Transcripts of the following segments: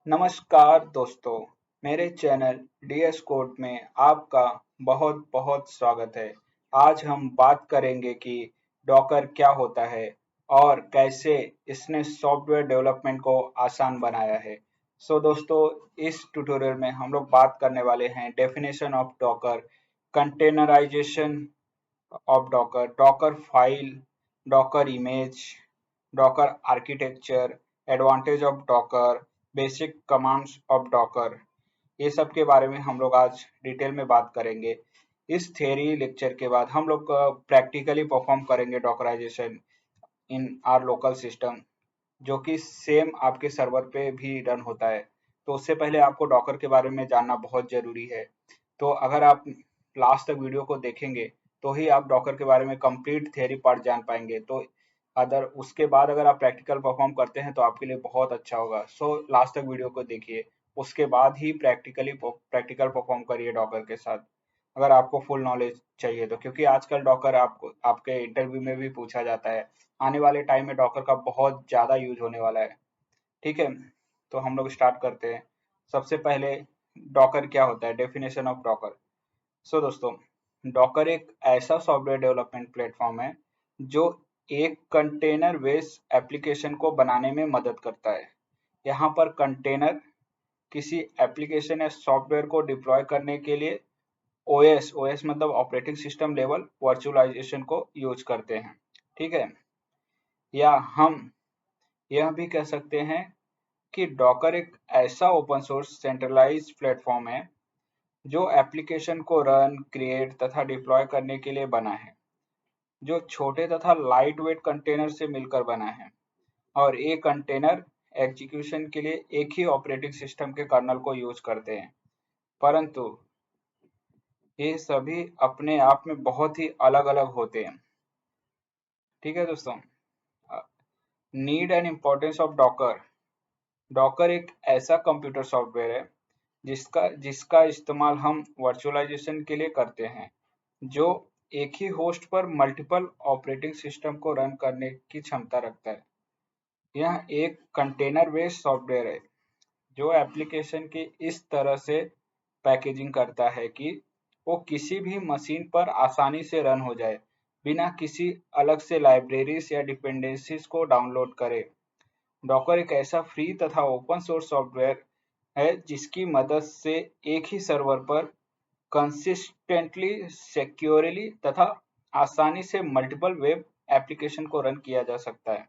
नमस्कार दोस्तों, मेरे चैनल डीएस कोड में आपका बहुत बहुत स्वागत है। आज हम बात करेंगे कि डॉकर क्या होता है और कैसे इसने सॉफ्टवेयर डेवलपमेंट को आसान बनाया है। दोस्तों, इस ट्यूटोरियल में हम लोग बात करने वाले हैं definition of Docker, containerization of Docker file, Docker image, Docker architecture, advantage of Docker, basic commands of Docker, ये सब के बारे में हम लोग आज डिटेल में बात करेंगे। इस थ्योरी लेक्चर के बाद हम लोग प्रैक्टिकली परफॉर्म करेंगे डॉकराइजेशन इन आर लोकल सिस्टम, जो कि सेम आपके सर्वर पे भी रन होता है। तो उससे पहले आपको डॉकर के बारे में जानना बहुत ज़रूरी है। तो अगर आप लास्ट तक वीडियो को देखेंगे तो ही आप डॉकर के बारे में कंप्लीट थ्योरी पार्ट जान पाएंगे। तो अगर उसके बाद अगर आप प्रैक्टिकल परफॉर्म करते हैं तो आपके लिए बहुत अच्छा होगा। लास्ट तक वीडियो को देखिए, उसके बाद ही प्रैक्टिकल परफॉर्म करिए डॉकर के साथ, अगर आपको फुल नॉलेज चाहिए तो। क्योंकि आजकल डॉकर आपको आपके इंटरव्यू में भी पूछा जाता है। आने वाले टाइम में डॉकर का बहुत ज़्यादा यूज होने वाला है। ठीक है, तो हम लोग स्टार्ट करते हैं। सबसे पहले डॉकर क्या होता है, डेफिनेशन ऑफ डॉकर। दोस्तों, डॉकर एक ऐसा सॉफ्टवेयर डेवलपमेंट प्लेटफॉर्म है जो एक कंटेनर बेस्ड एप्लीकेशन को बनाने में मदद करता है। यहाँ पर कंटेनर किसी एप्लीकेशन या सॉफ्टवेयर को डिप्लॉय करने के लिए ओएस मतलब ऑपरेटिंग सिस्टम लेवल वर्चुअलाइजेशन को यूज करते हैं। ठीक है, या हम यह भी कह सकते हैं कि डॉकर एक ऐसा ओपन सोर्स सेंट्रलाइज्ड प्लेटफॉर्म है जो एप्लीकेशन को रन, क्रिएट तथा डिप्लॉय करने के लिए बना है, जो छोटे तथा लाइट वेट कंटेनर से मिलकर बना है। और ये कंटेनर एग्जीक्यूशन के लिए एक ही ऑपरेटिंग सिस्टम के कर्नल को यूज करते हैं, परंतु ये सभी अपने आप में बहुत ही अलग अलग होते हैं। ठीक है दोस्तों, need and importance of Docker. Docker एक ऐसा कंप्यूटर सॉफ्टवेयर है जिसका जिसका इस्तेमाल हम वर्चुअलाइजेशन के लिए करते हैं, जो एक ही होस्ट पर मल्टीपल ऑपरेटिंग सिस्टम को रन करने की क्षमता रखता है। यह एक कंटेनर बेस्ड सॉफ्टवेयर है जो एप्लीकेशन की इस तरह से पैकेजिंग करता है कि वो किसी भी मशीन पर आसानी से रन हो जाए, बिना किसी अलग से लाइब्रेरीज या डिपेंडेंसीज को डाउनलोड करे। डॉकर एक ऐसा फ्री तथा ओपन सोर्स सॉफ्टवेयर है जिसकी मदद से एक ही सर्वर पर कंसिस्टेंटली, सिक्योरली तथा आसानी से मल्टीपल वेब एप्लीकेशन को रन किया जा सकता है।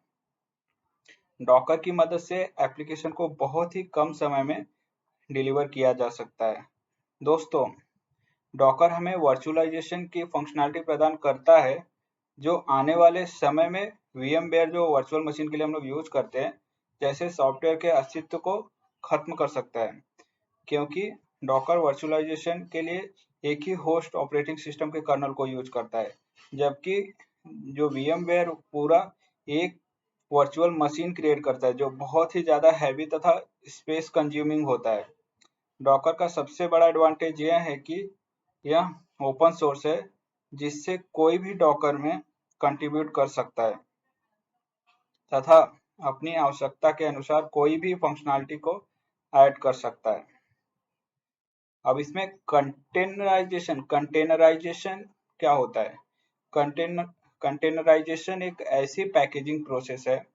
डॉकर की मदद से एप्लीकेशन को बहुत ही कम समय में डिलीवर किया जा सकता है। दोस्तों, डॉकर हमें वर्चुअलाइजेशन की फंक्शनैलिटी प्रदान करता है, जो आने वाले समय में VMware जो वर्चुअल मशीन के लिए हम लोग यूज करते हैं, जैसे सॉफ्टवेयर के अस्तित्व को खत्म कर सकता है। क्योंकि डॉकर वर्चुअलाइजेशन के लिए एक ही होस्ट ऑपरेटिंग सिस्टम के कर्नल को यूज करता है, जबकि जो VMware पूरा एक वर्चुअल मशीन क्रिएट करता है जो बहुत ही ज़्यादा हैवी तथा स्पेस कंज्यूमिंग होता है। डॉकर का सबसे बड़ा एडवांटेज यह है कि यह ओपन सोर्स है, जिससे कोई भी डॉकर में कंट्रीब्यूट कर सकता है तथा अपनी आवश्यकता के अनुसार कोई भी फंक्शनैलिटी को ऐड कर सकता है। अब इसमें कंटेनराइजेशन क्या होता है? कंटेनराइजेशन एक ऐसी पैकेजिंग प्रोसेस है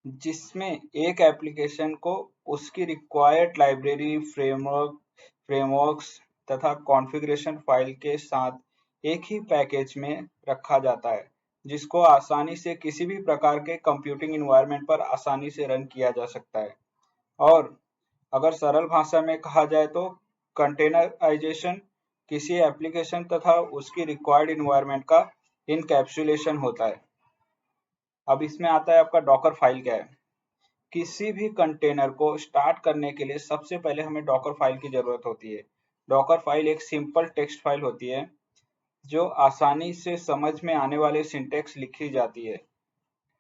जिसमें एक एप्लीकेशन को उसकी रिक्वायर्ड लाइब्रेरी, फ्रेमवर्क्स तथा कॉन्फ़िगरेशन फाइल के साथ एक ही पैकेज में रखा जाता है, जिसको आसानी से किसी भी प्रकार के कंप्यूटिंग इन्वायरमेंट पर आसानी से रन किया जा सकता है। और अगर सरल भाषा में कहा जाए तो कंटेनराइजेशन किसी एप्लीकेशन तथा उसकी रिक्वायर्ड इन्वायरमेंट का इनकैप्सुलेशन होता है। अब इसमें आता है आपका डॉकर फाइल क्या है। किसी भी कंटेनर को स्टार्ट करने के लिए सबसे पहले हमें डॉकर फाइल की जरूरत होती है। डॉकर फाइल एक सिंपल टेक्स्ट फाइल होती है जो आसानी से समझ में आने वाले सिंटेक्स लिखी जाती है।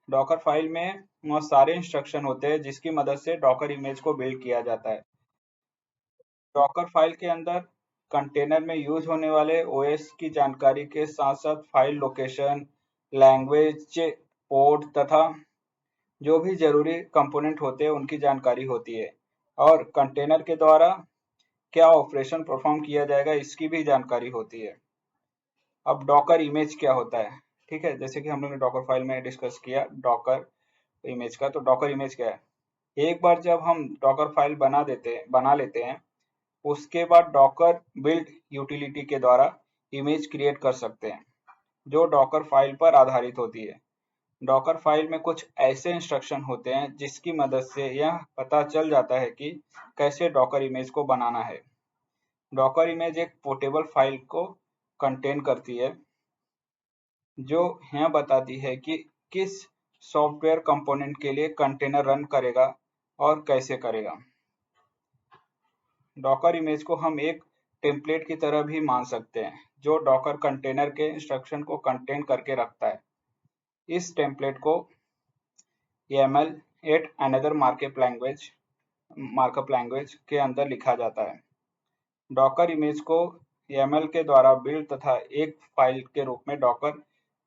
डॉकर फाइल में वह सारे इंस्ट्रक्शन होते हैं जिसकी मदद से डॉकर इमेज को बिल्ड किया जाता है। डॉकर फाइल के अंदर कंटेनर में यूज होने वाले ओएस की जानकारी के साथ साथ फाइल लोकेशन, लैंग्वेज, पोर्ट तथा जो भी जरूरी कंपोनेंट होते हैं उनकी जानकारी होती है। और कंटेनर के द्वारा क्या ऑपरेशन परफॉर्म किया जाएगा इसकी भी जानकारी होती है। अब डॉकर इमेज क्या होता है, ठीक है, जैसे कि हम लोग ने डॉकर फाइल में डिस्कस किया डॉकर इमेज का। तो डॉकर इमेज क्या है? एक बार जब हम डॉकर फाइल बना लेते हैं, उसके बाद डॉकर बिल्ड यूटिलिटी के द्वारा इमेज क्रिएट कर सकते हैं जो डॉकर फाइल पर आधारित होती है। डॉकर फाइल में कुछ ऐसे इंस्ट्रक्शन होते हैं जिसकी मदद से यह पता चल जाता है कि कैसे डॉकर इमेज को बनाना है। डॉकर इमेज एक पोर्टेबल फाइल को कंटेन करती है जो यह बताती है कि किस सॉफ्टवेयर कंपोनेंट के लिए कंटेनर रन करेगा और कैसे करेगा। डॉकर इमेज को हम एक टेम्पलेट की तरह भी मान सकते हैं जो डॉकर कंटेनर के इंस्ट्रक्शन को कंटेन करके रखता है। इस टेम्पलेट को YAML at another markup language के अंदर लिखा जाता है। डॉकर इमेज को YAML के द्वारा बिल्ड तथा एक फाइल के रूप में डॉकर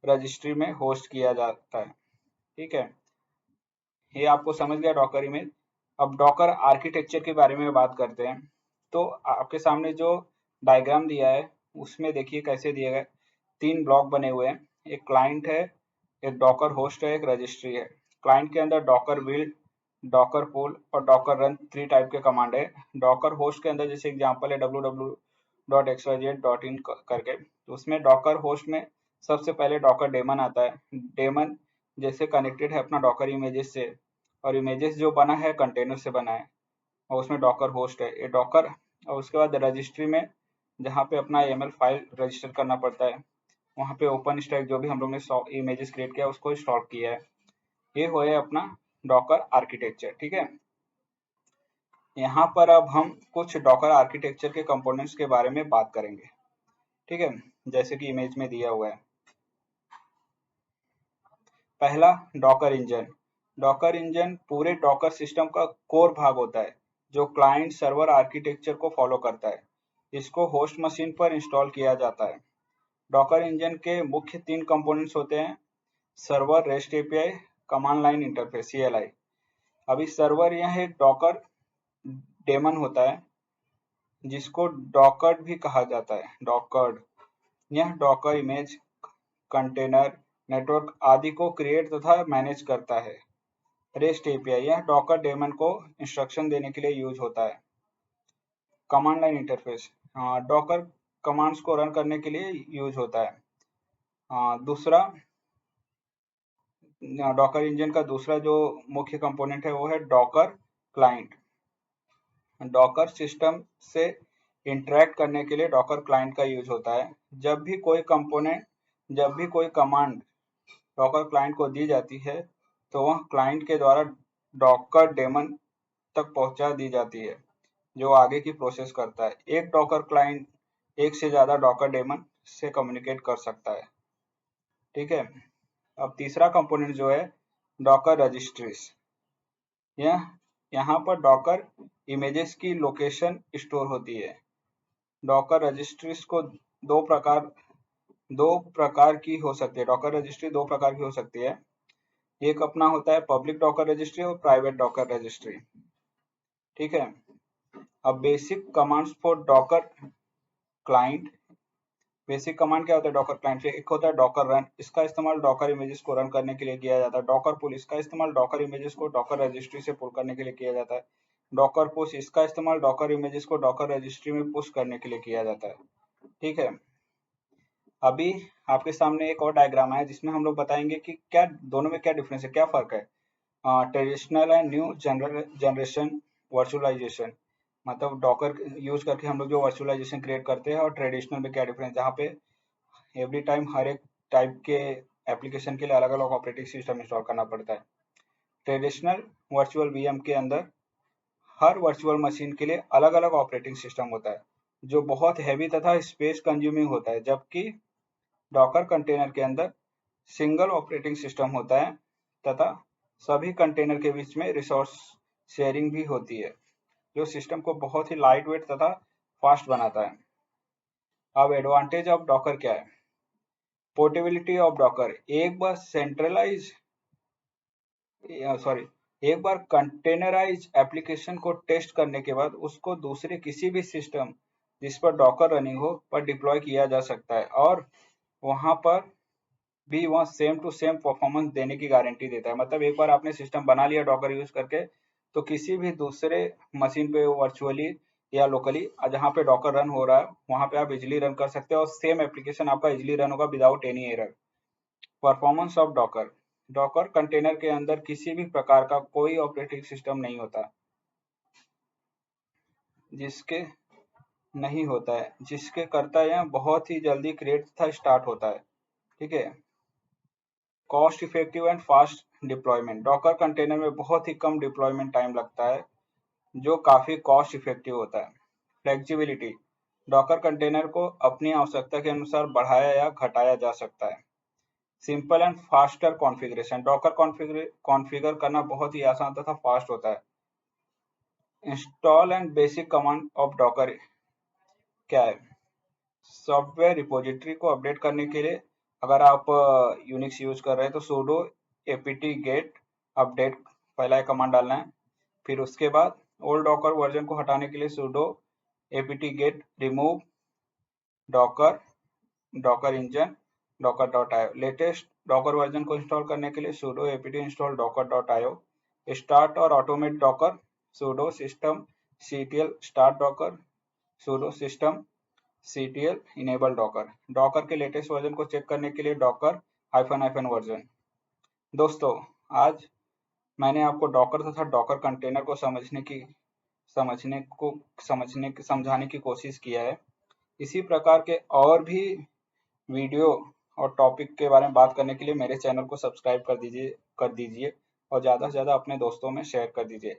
रजिस्ट्री में होस्ट किया जाता है। ठीक है, ये आपको समझ गया डॉकर इमेज। अब डॉकर आर्किटेक्चर के बारे में बात करते हैं। तो आपके सामने जो डायग्राम दिया है उसमें देखिए कैसे दिए गए, 3 ब्लॉक बने हुए हैं। एक क्लाइंट है, एक डॉकर होस्ट है, एक रजिस्ट्री है। क्लाइंट के अंदर डॉकर बिल्ड, डॉकर पुल और डॉकर रन 3 टाइप के कमांड है। डॉकर होस्ट के अंदर जैसे एग्जांपल है www.xyz.in करके, तो उसमें डॉकर होस्ट में सबसे पहले डॉकर डेमन आता है। डेमन जैसे कनेक्टेड है अपना डॉकर इमेजेस से, और इमेजेस जो बना है कंटेनर से बना है, और उसमें डॉकर होस्ट है ये डॉकर। और उसके बाद रजिस्ट्री में जहाँ पे अपना YAML फाइल रजिस्टर करना पड़ता है, वहाँ पे ओपन स्टैक जो भी हम लोग ने इमेजेस क्रिएट किया उसको इंस्टॉल किया है। ये हो अपना डॉकर आर्किटेक्चर। ठीक है, यहाँ पर अब हम कुछ डॉकर आर्किटेक्चर के कंपोनेंट्स के बारे में बात करेंगे। ठीक है, जैसे कि इमेज में दिया हुआ है। पहला, डॉकर इंजन। डॉकर इंजन पूरे डॉकर सिस्टम का कोर भाग होता है जो क्लाइंट सर्वर आर्किटेक्चर को फॉलो करता है। इसको होस्ट मशीन पर इंस्टॉल किया जाता है। डॉकर इंजन के मुख्य 3 कंपोनेंट्स होते हैं: server, rest API, command line interface CLI। अभी सर्वर यह एक डॉकर डेमन होता है जिसको डॉकर्ड भी कहा जाता है। डॉकर्ड यह डॉकर इमेज, कंटेनर, नेटवर्क आदि को क्रिएट तथा मैनेज करता है। रेस्ट एपीआई यह डॉकर डेमन को इंस्ट्रक्शन देने के लिए यूज होता है। Command line interface Docker commands को रन करने के लिए यूज होता है। दूसरा, डॉकर इंजन का दूसरा जो मुख्य कंपोनेंट है वो है डॉकर क्लाइंट। डॉकर सिस्टम से इंटरेक्ट करने के लिए डॉकर क्लाइंट का यूज होता है। जब भी कोई कमांड डॉकर क्लाइंट को दी जाती है तो वह क्लाइंट के द्वारा डॉकर डेमन तक पहुंचा दी जाती है जो आगे की प्रोसेस करता है। एक डॉकर क्लाइंट एक से ज्यादा डॉकर डेमन से कम्युनिकेट कर सकता है। ठीक है, अब तीसरा कंपोनेंट जो है डॉकर रजिस्ट्रीज। यह यहाँ पर डॉकर इमेजेस की लोकेशन स्टोर होती है। डॉकर रजिस्ट्रीज को दो प्रकार की हो सकती है। डॉकर रजिस्ट्री दो प्रकार की हो सकती है। एक अपना होता है पब्लिक डॉकर रजिस्ट्री और प्राइवेट डॉकर रजिस्ट्री। ठीक है, अब basic commands for Docker client. Basic command क्या होता है डॉकर क्लाइंट से? एक होता है डॉकर रन, इसका इस्तेमाल डॉकर इमेजेस को रन करने के लिए किया जाता है। डॉकर पुल, इसका इस्तेमाल डॉकर इमेजेस को डॉकर रजिस्ट्री से पुल करने के लिए किया जाता है। डॉकर पुश, इसका इस्तेमाल डॉकर इमेजेस को डॉकर रजिस्ट्री में पुश करने के लिए किया जाता है। ठीक है, अभी आपके सामने एक और डायग्राम है जिसमें हम लोग बताएंगे कि क्या दोनों में क्या डिफरेंस है, क्या फर्क है। Traditional and new generation virtualization, मतलब डॉकर यूज करके हम लोग जो वर्चुअलाइजेशन क्रिएट करते हैं, और ट्रेडिशनल में क्या डिफरेंस, जहाँ पे एवरी टाइम हर एक टाइप के एप्लीकेशन के लिए अलग अलग ऑपरेटिंग सिस्टम इंस्टॉल करना पड़ता है। ट्रेडिशनल वर्चुअल VM के अंदर हर वर्चुअल मशीन के लिए अलग अलग ऑपरेटिंग सिस्टम होता है जो बहुत हैवी तथा स्पेस कंज्यूमिंग होता है, जबकि डॉकर कंटेनर के अंदर सिंगल ऑपरेटिंग सिस्टम होता है तथा सभी कंटेनर के बीच में रिसोर्स शेयरिंग भी होती है जो सिस्टम को बहुत ही लाइट वेट तथा फास्ट बनाता है। अब एडवांटेज ऑफ डॉकर क्या है? पोर्टेबिलिटी ऑफ डॉकर, एक बार एक बार कंटेनराइज एप्लीकेशन को टेस्ट करने के बाद उसको दूसरे किसी भी सिस्टम जिस पर डॉकर रनिंग हो पर डिप्लॉय किया जा सकता है और वहां पर भी वह सेम टू सेम परफॉर्मेंस देने की गारंटी देता है। मतलब एक बार आपने सिस्टम बना लिया डॉकर यूज करके, तो किसी भी दूसरे मशीन पे वर्चुअली या लोकली जहाँ पे डॉकर रन हो रहा है वहां पे आप इजिली रन कर सकते हो और सेम एप्लीकेशन आपका इजिली रन होगा without any error. Performance of Docker. Docker container के अंदर किसी भी प्रकार का कोई ऑपरेटिंग सिस्टम नहीं होता, जिसके नहीं होता है, जिसके करता है बहुत ही जल्दी क्रिएट तथा स्टार्ट होता है। ठीक है। Cost effective and fast deployment. Docker container में बहुत ही कम डिप्लॉयमेंट टाइम लगता है, जो काफी कॉस्ट इफेक्टिव होता है। फ्लेक्सिबिलिटी। डॉकर कंटेनर को अपनी आवश्यकता के अनुसार बढ़ाया या घटाया जा सकता है। Simple and faster configuration. Docker configure करना बहुत ही आसान तथा फास्ट होता है। Install and basic command of Docker क्या है? सॉफ्टवेयर रिपोजिटरी को अपडेट करने के लिए अगर आप यूनिक्स यूज कर रहे हैं तो sudo apt get अपडेट पहला एक कमांड डालना है। फिर उसके बाद ओल्ड डॉकर वर्जन को हटाने के लिए sudo apt get remove Docker Docker engine docker.io। Latest Docker version को इंस्टॉल करने के लिए sudo apt install docker.io। Start और automate Docker sudo system ctl start docker sudo system ctl enable docker। Docker के लेटेस्ट वर्जन को check करने के लिए डॉकर हाइफन वर्जन। दोस्तों, आज मैंने आपको डॉकर तथा डॉकर कंटेनर को समझाने की कोशिश किया है। इसी प्रकार के और भी वीडियो और टॉपिक के बारे में बात करने के लिए मेरे चैनल को सब्सक्राइब कर दीजिए और ज़्यादा से ज़्यादा अपने दोस्तों में शेयर कर दीजिए।